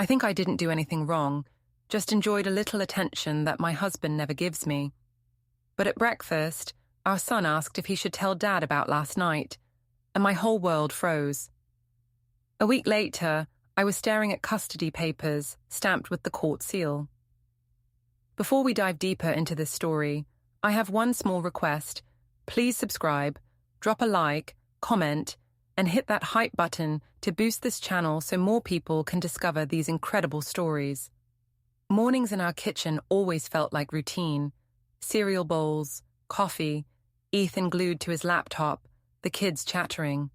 I think I didn't do anything wrong, just enjoyed a little attention that my husband never gives me. But at breakfast, our son asked if he should tell Dad about last night, and my whole world froze. A week later, I was staring at custody papers stamped with the court seal. Before we dive deeper into this story, I have one small request. Please subscribe, drop a like, comment, and hit that hype button to boost this channel so more people can discover these incredible stories. Mornings in our kitchen always felt like routine. Cereal bowls, coffee, Ethan glued to his laptop, the kids chattering.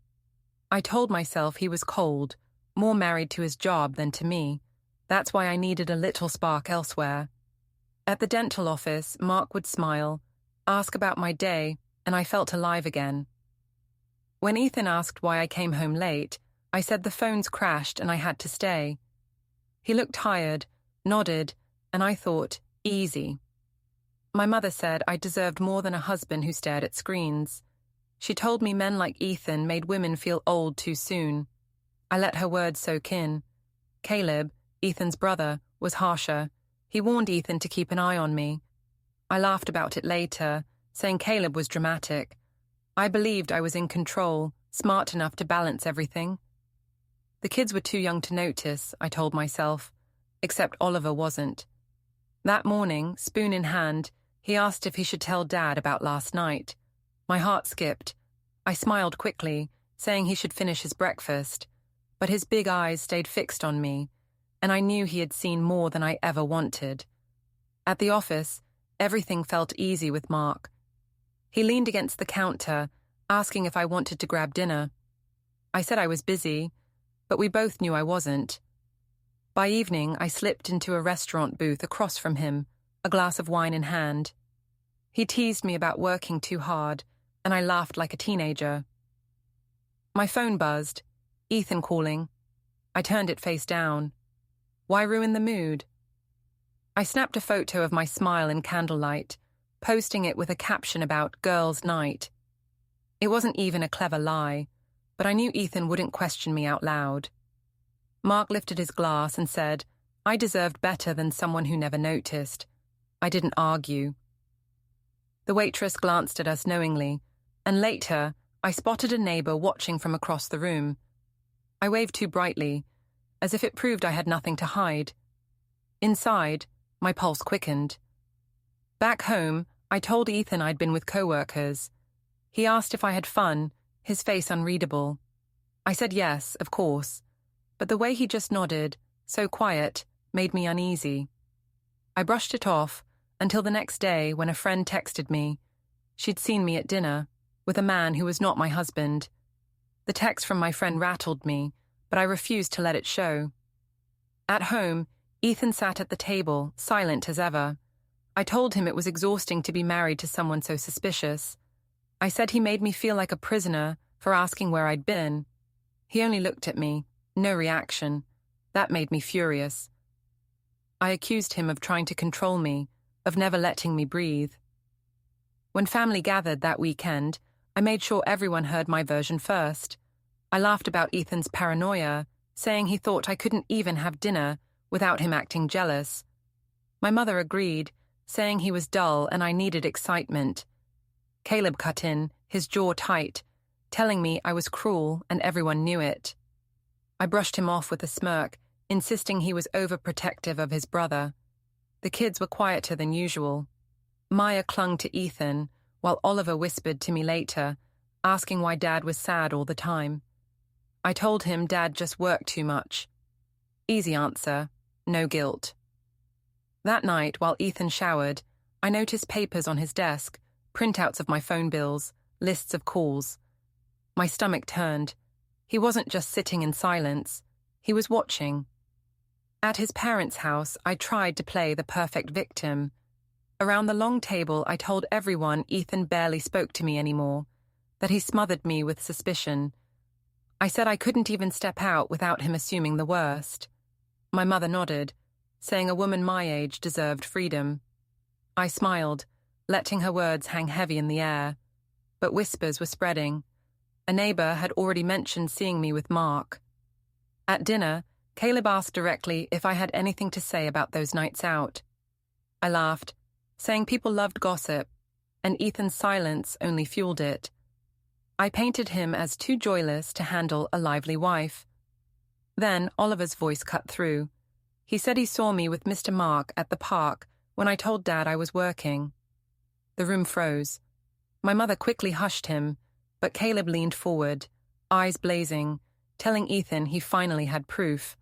I told myself he was cold, more married to his job than to me. That's why I needed a little spark elsewhere. At the dental office, Mark would smile, ask about my day, and I felt alive again. When Ethan asked why I came home late, I said the phones crashed and I had to stay. He looked tired, nodded, and I thought, easy. My mother said I deserved more than a husband who stared at screens. She told me men like Ethan made women feel old too soon. I let her words soak in. Caleb, Ethan's brother, was harsher. He warned Ethan to keep an eye on me. I laughed about it later, saying Caleb was dramatic. I believed I was in control, smart enough to balance everything. The kids were too young to notice, I told myself, except Oliver wasn't. That morning, spoon in hand, he asked if he should tell Dad about last night. My heart skipped. I smiled quickly, saying he should finish his breakfast, but his big eyes stayed fixed on me, and I knew he had seen more than I ever wanted. At the office, everything felt easy with Mark. He leaned against the counter, asking if I wanted to grab dinner. I said I was busy, but we both knew I wasn't. By evening, I slipped into a restaurant booth across from him, a glass of wine in hand. He teased me about working too hard, and I laughed like a teenager. My phone buzzed. Ethan calling. I turned it face down. Why ruin the mood? I snapped a photo of my smile in candlelight, posting it with a caption about girls' night. It wasn't even a clever lie, but I knew Ethan wouldn't question me out loud. Mark lifted his glass and said, I deserved better than someone who never noticed. I didn't argue. The waitress glanced at us knowingly, and later, I spotted a neighbor watching from across the room. I waved too brightly, as if it proved I had nothing to hide. Inside, my pulse quickened. Back home, I told Ethan I'd been with coworkers. He asked if I had fun, his face unreadable. I said yes, of course, but the way he just nodded, so quiet, made me uneasy. I brushed it off until the next day when a friend texted me. She'd seen me at dinner, with a man who was not my husband. The text from my friend rattled me, but I refused to let it show. At home, Ethan sat at the table, silent as ever. I told him it was exhausting to be married to someone so suspicious. I said he made me feel like a prisoner for asking where I'd been. He only looked at me, no reaction. That made me furious. I accused him of trying to control me, of never letting me breathe. When family gathered that weekend, I made sure everyone heard my version first. I laughed about Ethan's paranoia, saying he thought I couldn't even have dinner without him acting jealous. My mother agreed, saying he was dull and I needed excitement. Caleb cut in, his jaw tight, telling me I was cruel and everyone knew it. I brushed him off with a smirk, insisting he was overprotective of his brother. The kids were quieter than usual. Maya clung to Ethan, while Oliver whispered to me later, asking why Dad was sad all the time. I told him Dad just worked too much. Easy answer, no guilt. That night, while Ethan showered, I noticed papers on his desk, printouts of my phone bills, lists of calls. My stomach turned. He wasn't just sitting in silence. He was watching. At his parents' house, I tried to play the perfect victim. Around the long table, I told everyone Ethan barely spoke to me anymore, that he smothered me with suspicion. I said I couldn't even step out without him assuming the worst. My mother nodded, saying a woman my age deserved freedom. I smiled, letting her words hang heavy in the air. But whispers were spreading. A neighbor had already mentioned seeing me with Mark. At dinner, Caleb asked directly if I had anything to say about those nights out. I laughed, saying people loved gossip, and Ethan's silence only fueled it. I painted him as too joyless to handle a lively wife. Then Oliver's voice cut through. He said he saw me with Mr. Mark at the park when I told Dad I was working. The room froze. My mother quickly hushed him, but Caleb leaned forward, eyes blazing, telling Ethan he finally had proof.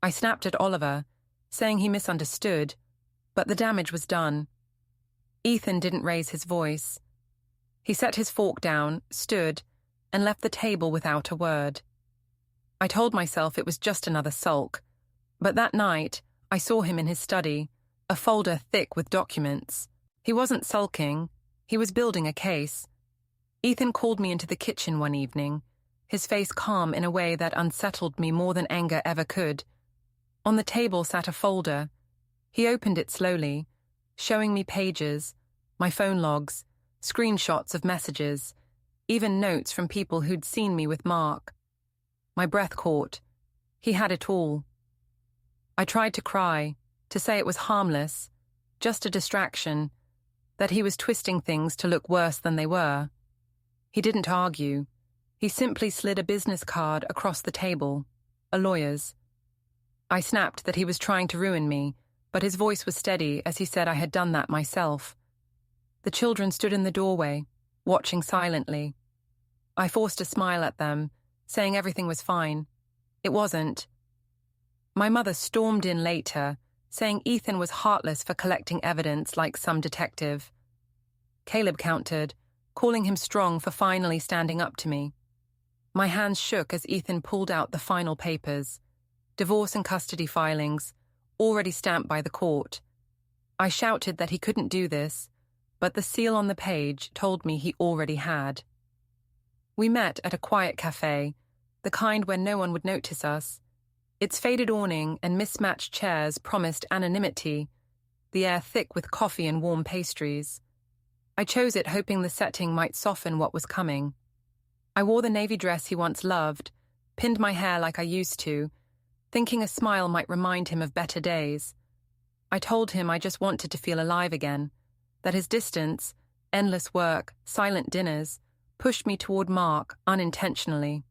I snapped at Oliver, saying he misunderstood, but the damage was done. Ethan didn't raise his voice. He set his fork down, stood, and left the table without a word. I told myself it was just another sulk, but that night I saw him in his study, a folder thick with documents. He wasn't sulking, he was building a case. Ethan called me into the kitchen one evening, his face calm in a way that unsettled me more than anger ever could. On the table sat a folder. He opened it slowly, showing me pages, my phone logs, screenshots of messages, even notes from people who'd seen me with Mark. My breath caught. He had it all. I tried to cry, to say it was harmless, just a distraction, that he was twisting things to look worse than they were. He didn't argue. He simply slid a business card across the table, a lawyer's. I snapped that he was trying to ruin me, but his voice was steady as he said I had done that myself. The children stood in the doorway, watching silently. I forced a smile at them, saying everything was fine. It wasn't. My mother stormed in later, saying Ethan was heartless for collecting evidence like some detective. Caleb countered, calling him strong for finally standing up to me. My hands shook as Ethan pulled out the final papers, divorce and custody filings, already stamped by the court. I shouted that he couldn't do this, but the seal on the page told me he already had. We met at a quiet cafe, the kind where no one would notice us. Its faded awning and mismatched chairs promised anonymity, the air thick with coffee and warm pastries. I chose it hoping the setting might soften what was coming. I wore the navy dress he once loved, pinned my hair like I used to, thinking a smile might remind him of better days. I told him I just wanted to feel alive again, that his distance, endless work, silent dinners, pushed me toward Mark unintentionally.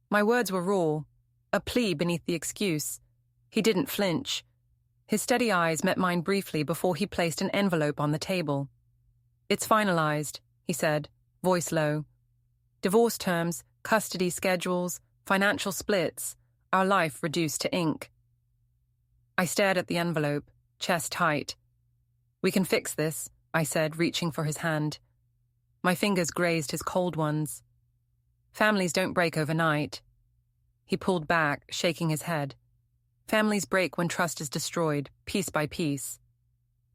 My words were raw, a plea beneath the excuse. He didn't flinch. His steady eyes met mine briefly before he placed an envelope on the table. "It's finalized," he said, voice low. "Divorce terms, custody schedules, financial splits, our life reduced to ink." I stared at the envelope, chest tight. "We can fix this," I said, reaching for his hand. My fingers grazed his cold ones. "Families don't break overnight." He pulled back, shaking his head. "Families break when trust is destroyed, piece by piece."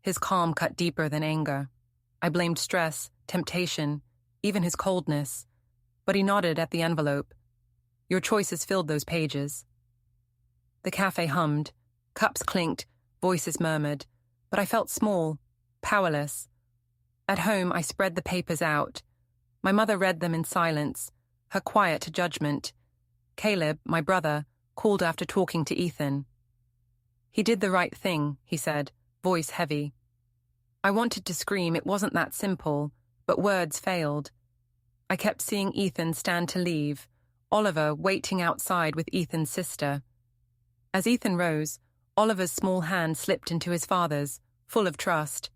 His calm cut deeper than anger. I blamed stress, temptation, even his coldness. But he nodded at the envelope. "Your choices filled those pages." The cafe hummed. Cups clinked, voices murmured. But I felt small, powerless. At home, I spread the papers out. My mother read them in silence, her quiet judgment. Caleb, my brother, called after talking to Ethan. "He did the right thing," he said, voice heavy. I wanted to scream it wasn't that simple, but words failed. I kept seeing Ethan stand to leave, Oliver waiting outside with Ethan's sister. As Ethan rose, Oliver's small hand slipped into his father's, full of trust.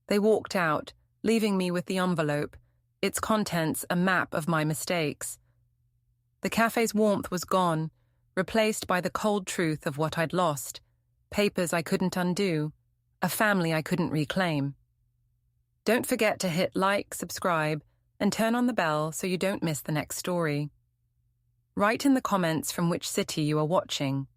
They walked out, leaving me with the envelope, its contents a map of my mistakes. The cafe's warmth was gone, replaced by the cold truth of what I'd lost, papers I couldn't undo, a family I couldn't reclaim. Don't forget to hit like, subscribe, and turn on the bell so you don't miss the next story. Write in the comments from which city you are watching.